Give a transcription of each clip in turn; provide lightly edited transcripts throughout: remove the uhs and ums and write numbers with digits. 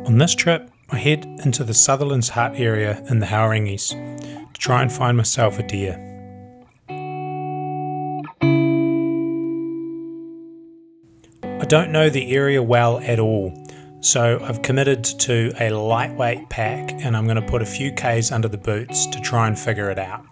On this trip, I head into the Sutherlands hut area in the Aorangis to try and find myself a deer. I don't know the area well at all, so I've committed to a lightweight pack and I'm going to put a few Ks under the boots to try and figure it out.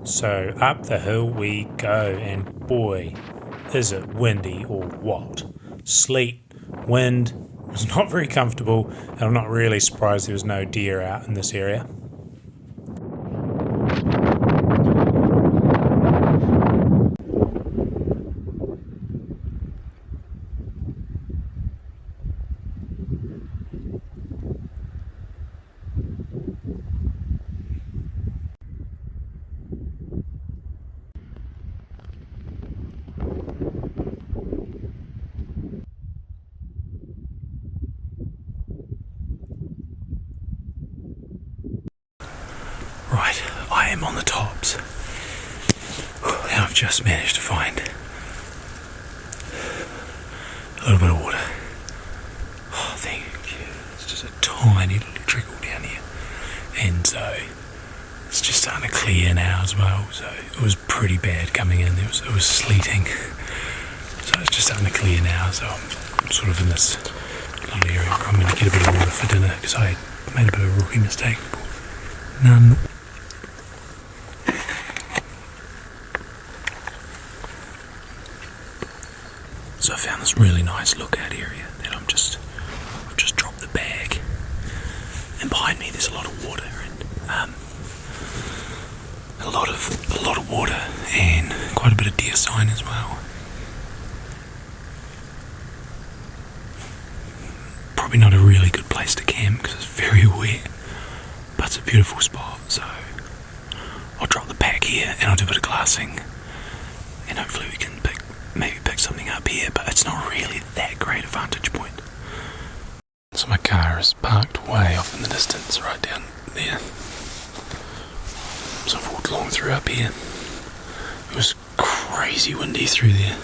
So up the hill we go, and boy, is it windy or what. Sleet, wind, it was not very comfortable, and I'm not really surprised there was no deer out in this area. Right, I am on the tops, and I've just managed to find a little bit of water. Oh, thank you. It's just a tiny little trickle down here, and so it's just starting to clear now as well. So it was pretty bad coming in. It was sleeting, so it's just starting to clear now. So I'm sort of in this little area where I'm going to get a bit of water for dinner because I made a bit of a rookie mistake. None. So I found this really nice lookout area that I've just dropped the bag, and behind me there's a lot of water and a lot of water and quite a bit of deer sign as well. Probably not a really good place to camp because it's very wet, but it's a beautiful spot. So I'll drop the pack here and I'll do a bit of glassing, and hopefully we can maybe pick something up here, but it's not really that great a vantage point. So my car is parked way off in the distance, right down there. So I've walked along through up here. It was crazy windy through there.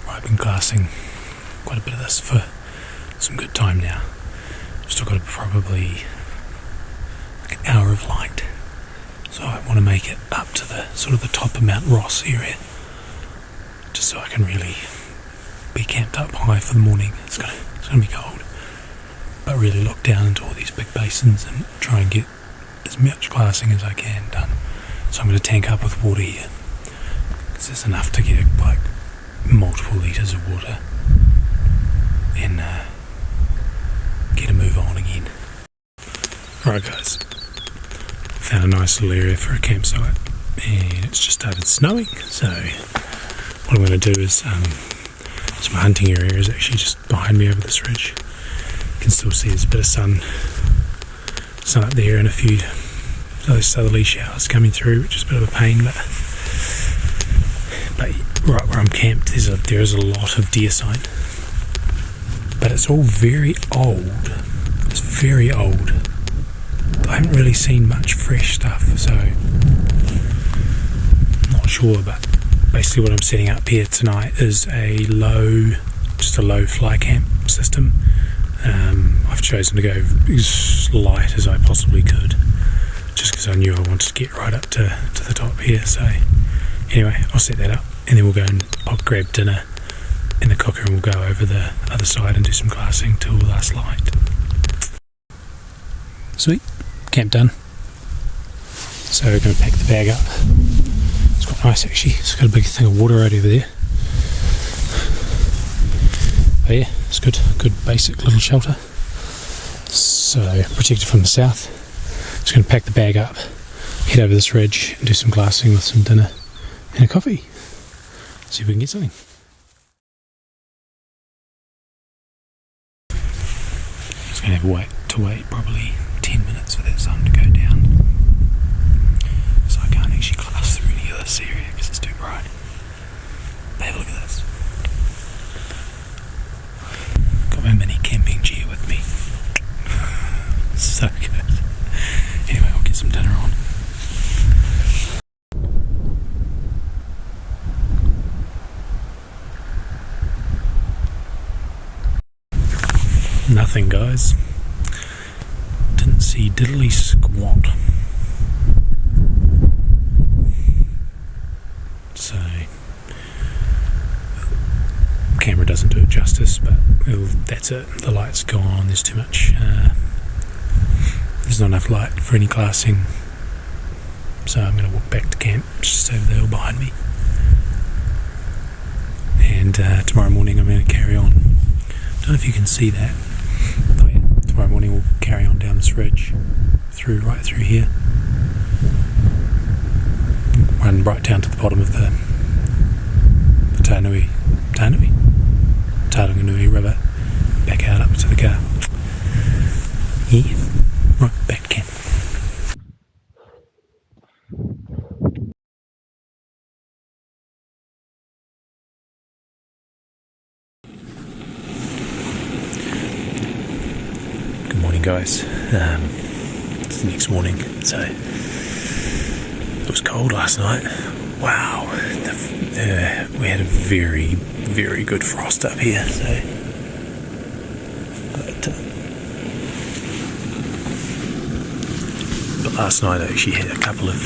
I've been glassing quite a bit of this for some good time now. I've still got probably like an hour of light, so I want to make it up to the sort of the top of Mount Ross area, just so I can really be camped up high for the morning. It's gonna be cold, but really look down into all these big basins and try and get as much glassing as I can done. So I'm going to tank up with water here because there's enough to get like multiple litres of water and get a move on again. Alright guys, found a nice little area for a campsite and it's just started snowing, so what I'm going to do is so my hunting area is actually just behind me over this ridge. You can still see there's a bit of sun up there and a few of those southerly showers coming through, which is a bit of a pain, but right where I'm camped there is a lot of deer sign, but it's all very old. It's very old. I haven't really seen much fresh stuff, so I'm not sure, but basically what I'm setting up here tonight is just a low fly camp system. I've chosen to go as light as I possibly could just because I knew I wanted to get right up to the top here. So anyway, I'll set that up and then I'll grab dinner in the cooker and we'll go over the other side and do some glassing till last light. Sweet, camp done. So we're going to pack the bag up. It's quite nice actually, it's got a big thing of water right over there. But yeah, it's good basic little shelter. So protected from the south. Just Just going to pack the bag up, head over this ridge and do some glassing with some dinner and a coffee. See if we can get something. Just going to have to wait probably 10 minutes for that sun to go down. So I can't actually glass through any of this area because it's too bright. But have a look at this. Got my mini camping chair with me. So good. Anyway, I'll get some dinner on. Nothing, guys. Didn't see diddly squat. So, camera doesn't do it justice, but that's it. The light's gone. There's too much. There's not enough light for any glassing. So I'm going to walk back to camp, just over the hill behind me. And tomorrow morning I'm going to carry on. Don't know if you can see that. Oh yeah. Tomorrow morning we'll carry on down this ridge, right through here. Run right down to the bottom of the Taranganui River, back out up to the car. Yeah, right, back to camp. Good morning, guys. It's the next morning, so it was cold last night. Wow, we had a very, very good frost up here. But last night I actually had a couple of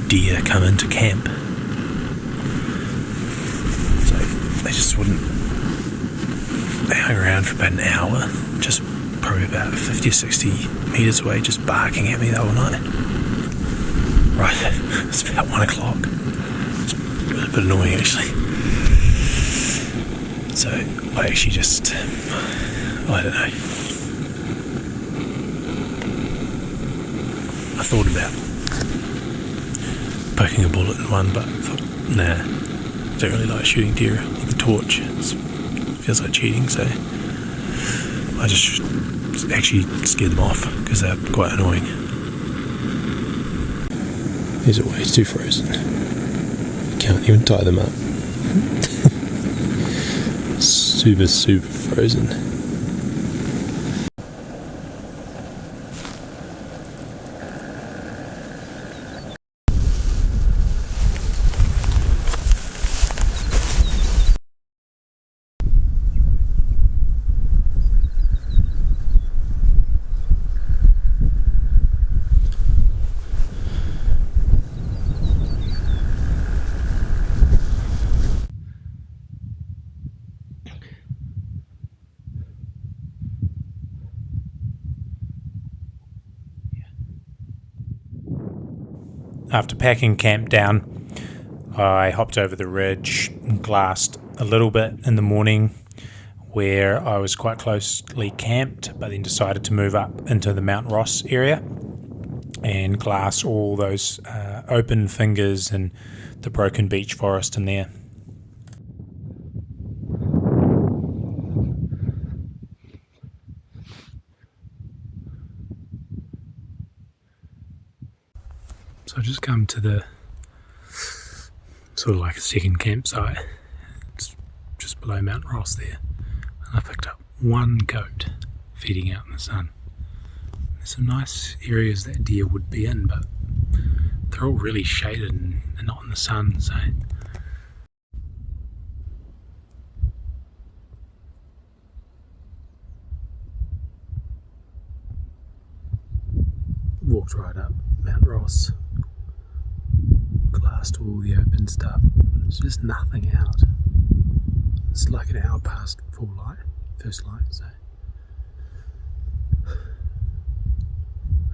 deer come into camp, so they just wouldn't. They hung around for about an hour, just probably about 50 or 60 metres away, just barking at me the whole night. Right, it's about 1 o'clock. It's a bit annoying actually. So I actually just, I don't know. I thought about poking a bullet in one, but I thought, nah, I don't really like shooting deer with the torch. It feels like cheating, so I just actually scared them off because they're quite annoying. These are way too frozen. You can't even tie them up. Super, super frozen. After packing camp down, I hopped over the ridge and glassed a little bit in the morning where I was quite closely camped, but then decided to move up into the Mount Ross area and glass all those open fingers and the broken beech forest in there. So I just come to the sort of like a second campsite. It's just below Mount Ross there. And I picked up one goat feeding out in the sun. There's some nice areas that deer would be in, but they're all really shaded and they're not in the sun, so walked right up Mount Ross, glassed all the open stuff. There's just nothing out. It's like an hour past first light, so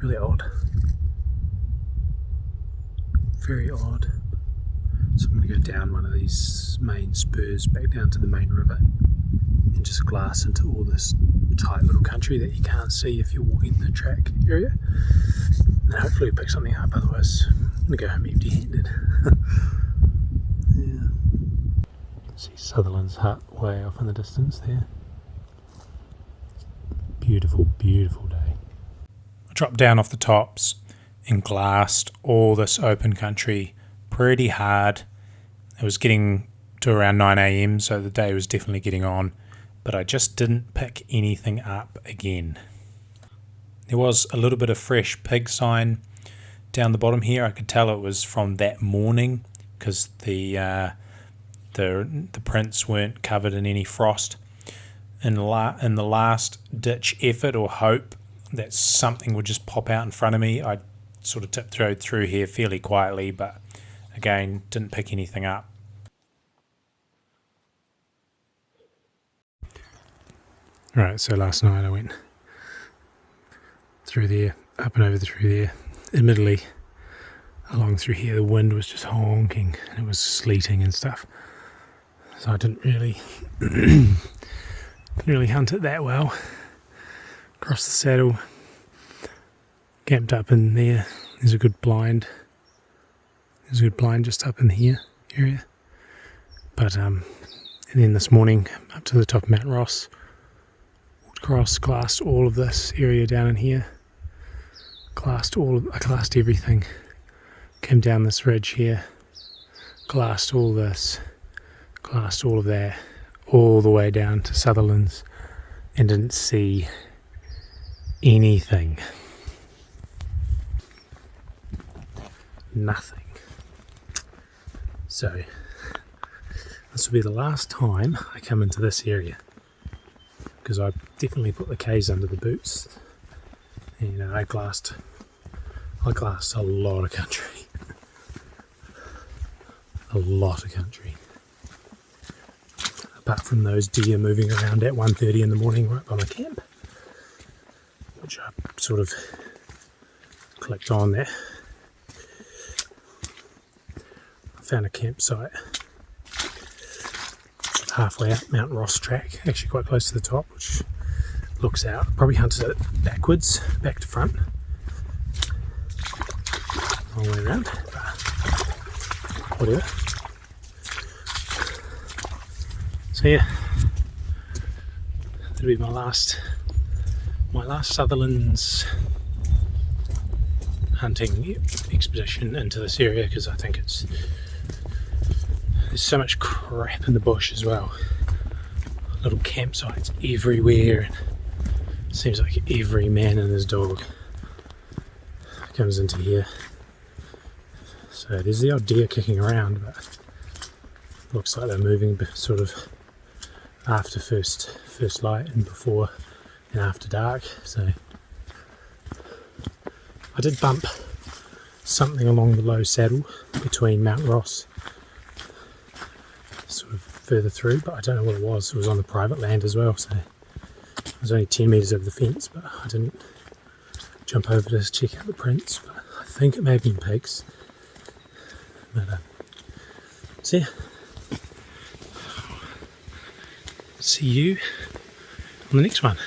really odd. Very odd. So I'm going to go down one of these main spurs back down to the main river and just glass into all this tight little country that you can't see if you're walking the track area. And hopefully pick something up, otherwise I'm going to go home empty-handed. Yeah. See Sutherland's hut way off in the distance there. Beautiful, beautiful day. I dropped down off the tops and glassed all this open country pretty hard. It was getting to around 9 a.m, so the day was definitely getting on, but I just didn't pick anything up again. There was a little bit of fresh pig sign down the bottom here. I could tell it was from that morning because the prints weren't covered in any frost. In the last ditch effort or hope that something would just pop out in front of me, I sort of tiptoed through here fairly quietly, but again didn't pick anything up. Right, so last night I went through there, up and over through there. Admittedly, along through here the wind was just honking and it was sleeting and stuff, so I didn't really hunt it that well. Across the saddle, camped up in there. There's a good blind. There's a good blind just up in here area. But and then this morning up to the top of Mount Ross, walked across, glassed all of this area down in here. I glassed everything. Came down this ridge here, glassed all this, glassed all of that, all the way down to Sutherlands, and didn't see anything. Nothing. So this will be the last time I come into this area, because I definitely put the K's under the boots. And, you know, I glassed a lot of country. A lot of country. Apart from those deer moving around at 1:30 in the morning right by my camp, which I sort of clicked on there. I found a campsite halfway up Mount Ross track, actually quite close to the top, which looks out. Probably hunted it backwards, back to front, long way around, but whatever. So yeah, that'll be my last Sutherlands hunting expedition into this area, because I think there's so much crap in the bush as well. Little campsites everywhere, and it seems like every man and his dog comes into here. So there's the odd deer kicking around, but looks like they're moving sort of after first light and before and after dark. So I did bump something along the low saddle between Mount Ross, sort of further through, but I don't know what it was. It was on the private land as well, so it was only 10 metres over the fence, but I didn't jump over to check out the prints. But I think it may have been pigs. But so yeah, see you on the next one.